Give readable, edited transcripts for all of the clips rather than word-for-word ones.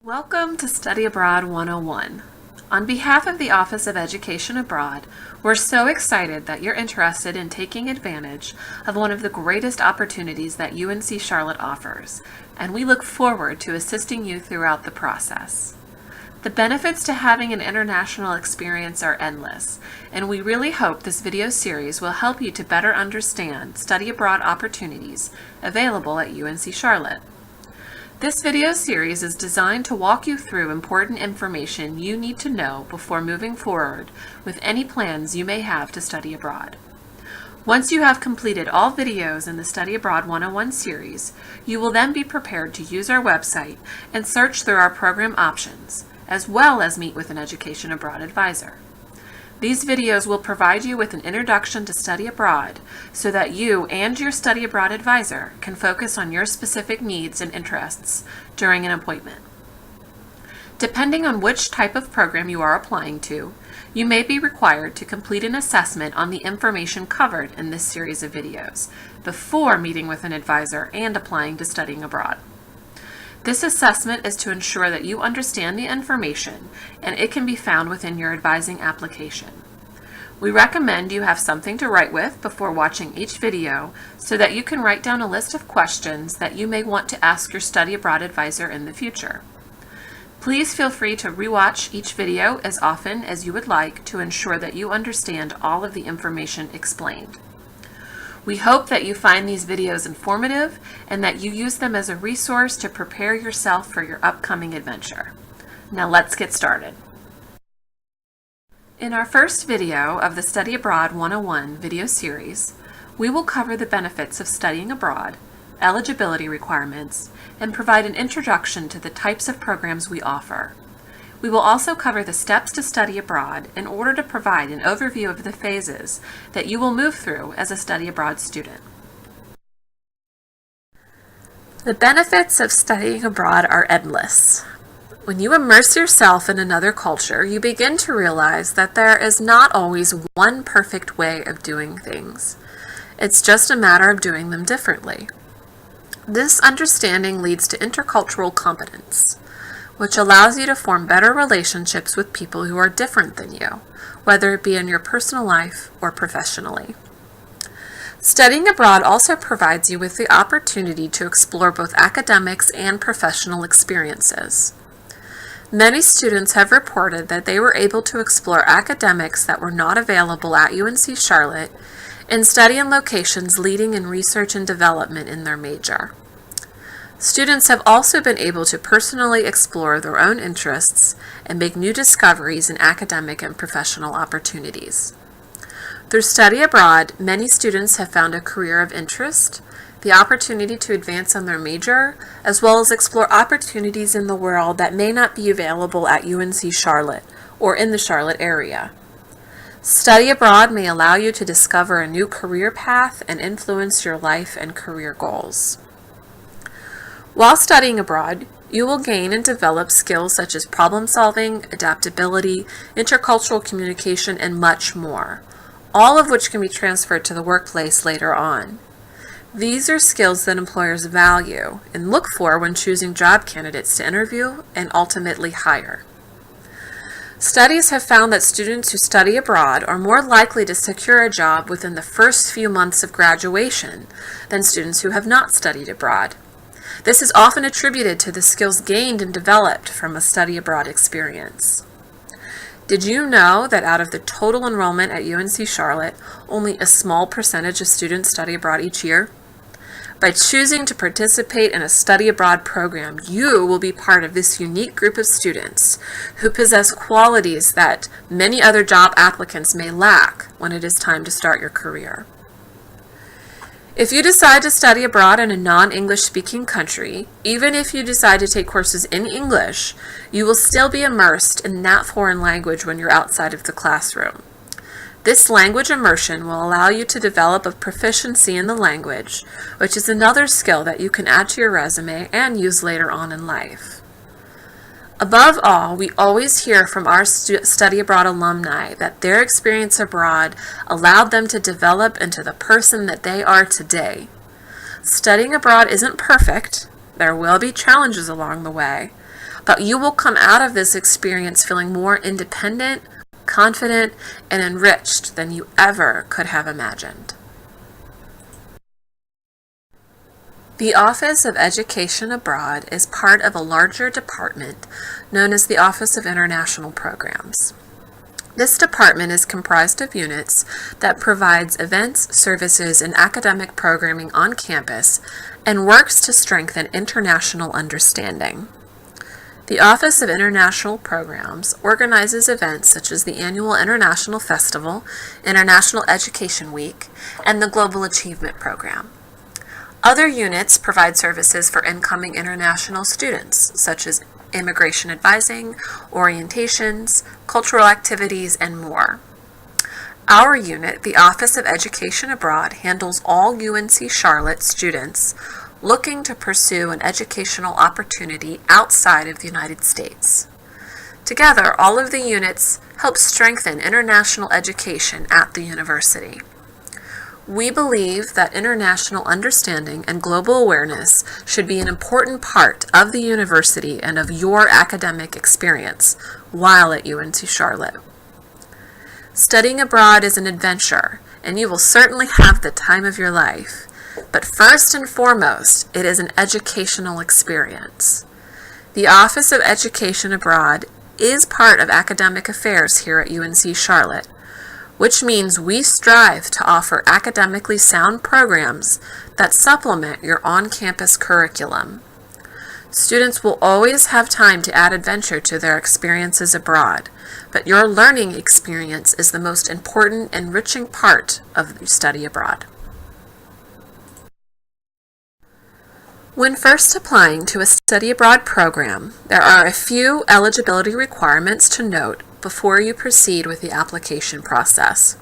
Welcome to Study Abroad 101. On behalf of the Office of Education Abroad, we're so excited that you're interested in taking advantage of one of the greatest opportunities that UNC Charlotte offers, and we look forward to assisting you throughout the process. The benefits to having an international experience are endless, and we really hope this video series will help you to better understand study abroad opportunities available at UNC Charlotte. This video series is designed to walk you through important information you need to know before moving forward with any plans you may have to study abroad. Once you have completed all videos in the Study Abroad 101 series, you will then be prepared to use our website and search through our program options, as well as meet with an Education Abroad advisor. These videos will provide you with an introduction to study abroad so that you and your study abroad advisor can focus on your specific needs and interests during an appointment. Depending on which type of program you are applying to, you may be required to complete an assessment on the information covered in this series of videos before meeting with an advisor and applying to studying abroad. This assessment is to ensure that you understand the information and it can be found within your advising application. We recommend you have something to write with before watching each video so that you can write down a list of questions that you may want to ask your study abroad advisor in the future. Please feel free to rewatch each video as often as you would like to ensure that you understand all of the information explained. We hope that you find these videos informative and that you use them as a resource to prepare yourself for your upcoming adventure. Now let's get started. In our first video of the Study Abroad 101 video series, we will cover the benefits of studying abroad, eligibility requirements, and provide an introduction to the types of programs we offer. We will also cover the steps to study abroad in order to provide an overview of the phases that you will move through as a study abroad student. The benefits of studying abroad are endless. When you immerse yourself in another culture, you begin to realize that there is not always one perfect way of doing things. It's just a matter of doing them differently. This understanding leads to intercultural competence, which allows you to form better relationships with people who are different than you, whether it be in your personal life or professionally. Studying abroad also provides you with the opportunity to explore both academics and professional experiences. Many students have reported that they were able to explore academics that were not available at UNC Charlotte and study in locations leading in research and development in their major. Students have also been able to personally explore their own interests and make new discoveries in academic and professional opportunities. Through study abroad, many students have found a career of interest, the opportunity to advance on their major, as well as explore opportunities in the world that may not be available at UNC Charlotte or in the Charlotte area. Study abroad may allow you to discover a new career path and influence your life and career goals. While studying abroad, you will gain and develop skills such as problem solving, adaptability, intercultural communication, and much more, all of which can be transferred to the workplace later on. These are skills that employers value and look for when choosing job candidates to interview and ultimately hire. Studies have found that students who study abroad are more likely to secure a job within the first few months of graduation than students who have not studied abroad. This is often attributed to the skills gained and developed from a study abroad experience. Did you know that out of the total enrollment at UNC Charlotte, only a small percentage of students study abroad each year? By choosing to participate in a study abroad program, you will be part of this unique group of students who possess qualities that many other job applicants may lack when it is time to start your career. If you decide to study abroad in a non-English speaking country, even if you decide to take courses in English, you will still be immersed in that foreign language when you're outside of the classroom. This language immersion will allow you to develop a proficiency in the language, which is another skill that you can add to your resume and use later on in life. Above all, we always hear from our study abroad alumni that their experience abroad allowed them to develop into the person that they are today. Studying abroad isn't perfect. There will be challenges along the way, but you will come out of this experience feeling more independent, confident, and enriched than you ever could have imagined. The Office of Education Abroad is part of a larger department known as the Office of International Programs. This department is comprised of units that provides events, services, and academic programming on campus and works to strengthen international understanding. The Office of International Programs organizes events such as the Annual International Festival, International Education Week, and the Global Achievement Program. Other units provide services for incoming international students, such as immigration advising, orientations, cultural activities, and more. Our unit, the Office of Education Abroad, handles all UNC Charlotte students looking to pursue an educational opportunity outside of the United States. Together, all of the units help strengthen international education at the university. We believe that international understanding and global awareness should be an important part of the university and of your academic experience while at UNC Charlotte. Studying abroad is an adventure, and you will certainly have the time of your life. But first and foremost, it is an educational experience. The Office of Education Abroad is part of academic affairs here at UNC Charlotte, which means we strive to offer academically sound programs that supplement your on-campus curriculum. Students will always have time to add adventure to their experiences abroad, but your learning experience is the most important, enriching part of study abroad. When first applying to a study abroad program, there are a few eligibility requirements to note before you proceed with the application process.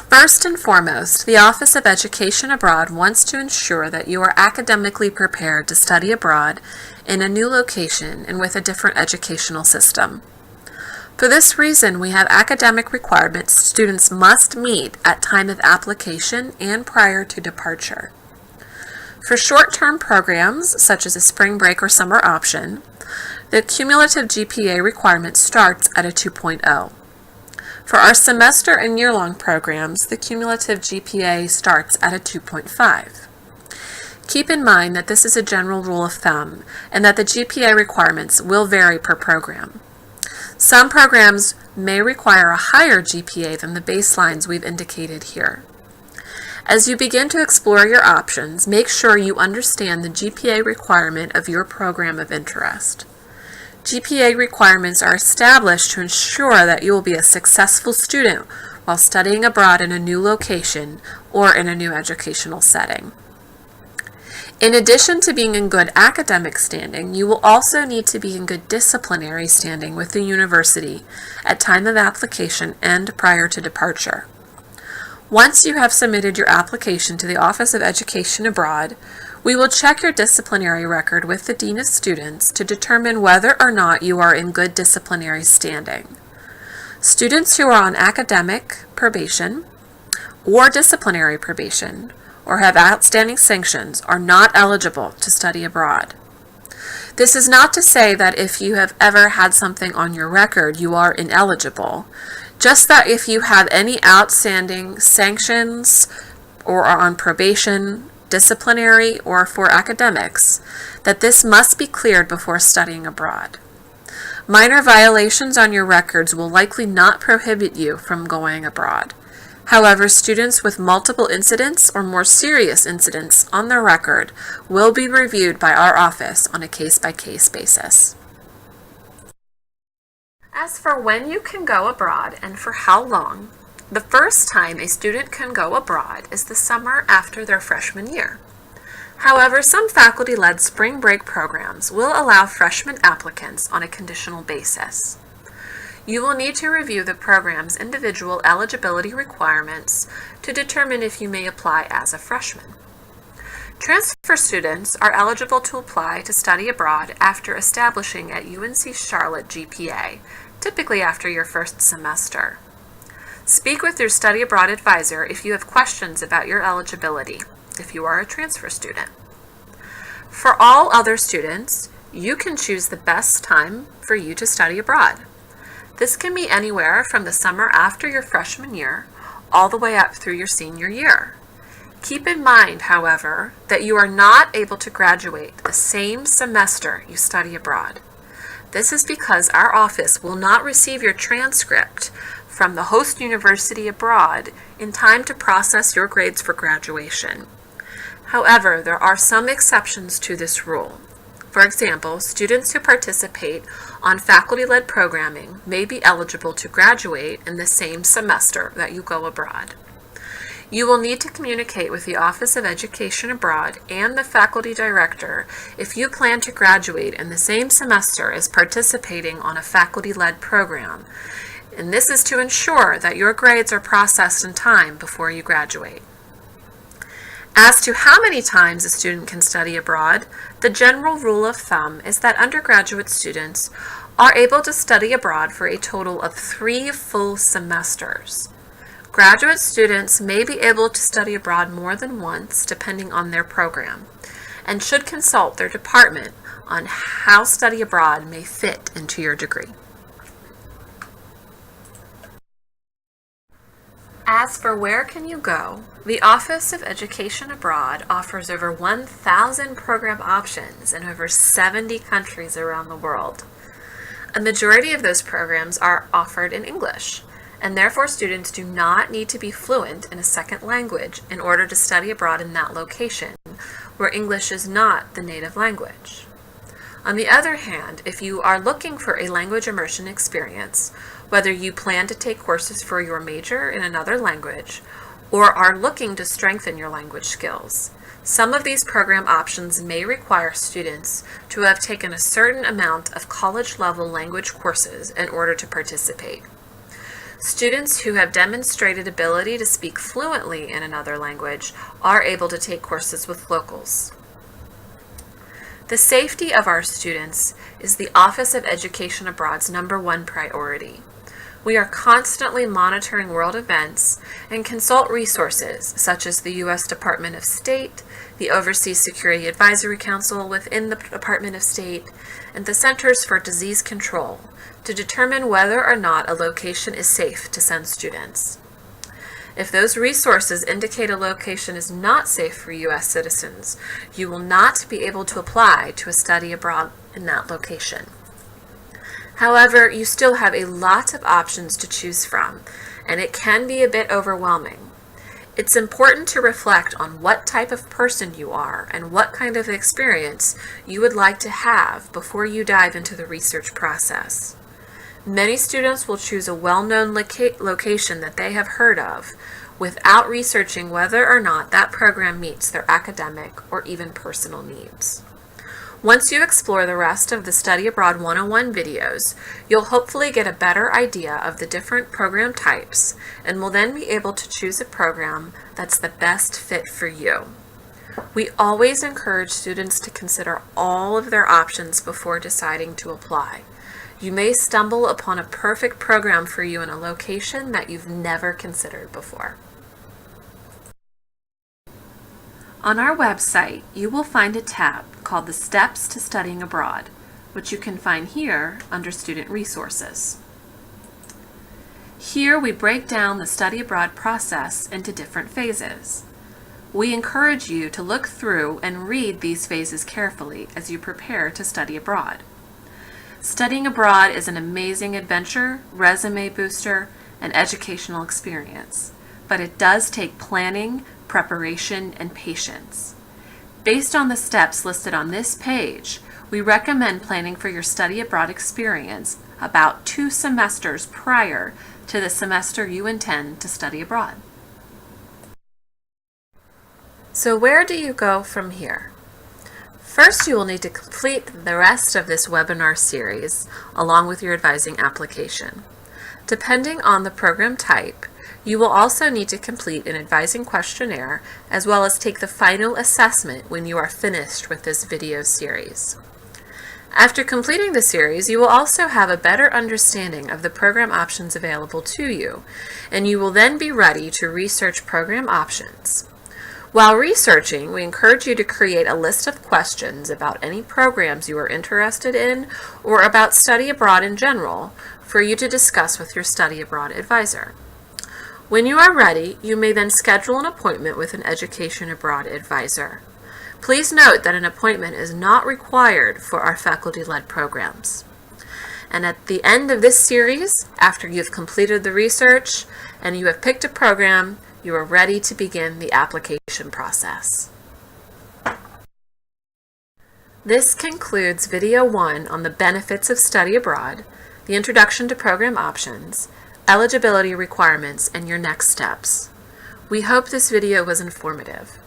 First and foremost, the Office of Education Abroad wants to ensure that you are academically prepared to study abroad in a new location and with a different educational system. For this reason, we have academic requirements students must meet at time of application and prior to departure. For short-term programs, such as a spring break or summer option, the cumulative GPA requirement starts at a 2.0. For our semester and year-long programs, the cumulative GPA starts at a 2.5. Keep in mind that this is a general rule of thumb and that the GPA requirements will vary per program. Some programs may require a higher GPA than the baselines we've indicated here. As you begin to explore your options, make sure you understand the GPA requirement of your program of interest. GPA requirements are established to ensure that you will be a successful student while studying abroad in a new location or in a new educational setting. In addition to being in good academic standing, you will also need to be in good disciplinary standing with the university at time of application and prior to departure. Once you have submitted your application to the Office of Education Abroad, we will check your disciplinary record with the Dean of Students to determine whether or not you are in good disciplinary standing. Students who are on academic probation or disciplinary probation or have outstanding sanctions are not eligible to study abroad. This is not to say that if you have ever had something on your record, you are ineligible. Just that if you have any outstanding sanctions or are on probation, disciplinary, or for academics, that this must be cleared before studying abroad. Minor violations on your records will likely not prohibit you from going abroad. However, students with multiple incidents or more serious incidents on their record will be reviewed by our office on a case-by-case basis. As for when you can go abroad and for how long, the first time a student can go abroad is the summer after their freshman year. However, some faculty-led spring break programs will allow freshman applicants on a conditional basis. You will need to review the program's individual eligibility requirements to determine if you may apply as a freshman. Transfer students are eligible to apply to study abroad after establishing at UNC Charlotte GPA, typically after your first semester. Speak with your study abroad advisor if you have questions about your eligibility, if you are a transfer student. For all other students, you can choose the best time for you to study abroad. This can be anywhere from the summer after your freshman year all the way up through your senior year. Keep in mind, however, that you are not able to graduate the same semester you study abroad. This is because our office will not receive your transcript from the host university abroad in time to process your grades for graduation. However, there are some exceptions to this rule. For example, students who participate on faculty-led programming may be eligible to graduate in the same semester that you go abroad. You will need to communicate with the Office of Education Abroad and the faculty director if you plan to graduate in the same semester as participating on a faculty-led program, and this is to ensure that your grades are processed in time before you graduate. As to how many times a student can study abroad, the general rule of thumb is that undergraduate students are able to study abroad for a total of 3 full semesters. Graduate students may be able to study abroad more than once, depending on their program, and should consult their department on how study abroad may fit into your degree. As for where can you go, the Office of Education Abroad offers over 1,000 program options in over 70 countries around the world. A majority of those programs are offered in English, and therefore students do not need to be fluent in a second language in order to study abroad in that location, where English is not the native language. On the other hand, if you are looking for a language immersion experience, whether you plan to take courses for your major in another language or are looking to strengthen your language skills, some of these program options may require students to have taken a certain amount of college-level language courses in order to participate. Students who have demonstrated ability to speak fluently in another language are able to take courses with locals. The safety of our students is the Office of Education Abroad's #1 priority. We are constantly monitoring world events and consult resources such as the U.S. Department of State, the Overseas Security Advisory Council within the Department of State, and the Centers for Disease Control to determine whether or not a location is safe to send students. If those resources indicate a location is not safe for U.S. citizens, you will not be able to apply to a study abroad in that location. However, you still have a lot of options to choose from, and it can be a bit overwhelming. It's important to reflect on what type of person you are and what kind of experience you would like to have before you dive into the research process. Many students will choose a well-known location that they have heard of without researching whether or not that program meets their academic or even personal needs. Once you explore the rest of the Study Abroad 101 videos, you'll hopefully get a better idea of the different program types and will then be able to choose a program that's the best fit for you. We always encourage students to consider all of their options before deciding to apply. You may stumble upon a perfect program for you in a location that you've never considered before. On our website, you will find a tab called the Steps to Studying Abroad, which you can find here under Student Resources. Here we break down the study abroad process into different phases. We encourage you to look through and read these phases carefully as you prepare to study abroad. Studying abroad is an amazing adventure, resume booster, and educational experience, but it does take planning, preparation, and patience. Based on the steps listed on this page, we recommend planning for your study abroad experience about 2 semesters prior to the semester you intend to study abroad. So where do you go from here? First, you will need to complete the rest of this webinar series along with your advising application. Depending on the program type, you will also need to complete an advising questionnaire as well as take the final assessment when you are finished with this video series. After completing the series, you will also have a better understanding of the program options available to you, and you will then be ready to research program options. While researching, we encourage you to create a list of questions about any programs you are interested in or about study abroad in general for you to discuss with your study abroad advisor. When you are ready, you may then schedule an appointment with an education abroad advisor. Please note that an appointment is not required for our faculty-led programs. And at the end of this series, after you've completed the research and you have picked a program, you are ready to begin the application process. This concludes video 1 on the benefits of study abroad, the introduction to program options, eligibility requirements, and your next steps. We hope this video was informative.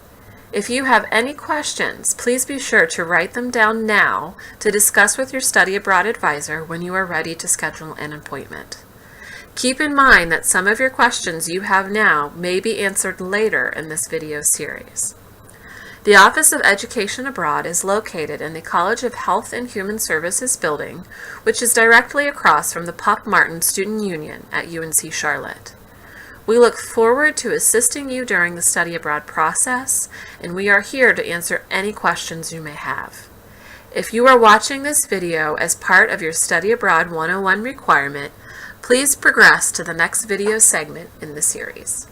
If you have any questions, please be sure to write them down now to discuss with your study abroad advisor when you are ready to schedule an appointment. Keep in mind that some of your questions you have now may be answered later in this video series. The Office of Education Abroad is located in the College of Health and Human Services building, which is directly across from the Puck Martin Student Union at UNC Charlotte. We look forward to assisting you during the study abroad process, and we are here to answer any questions you may have. If you are watching this video as part of your Study Abroad 101 requirement, please progress to the next video segment in the series.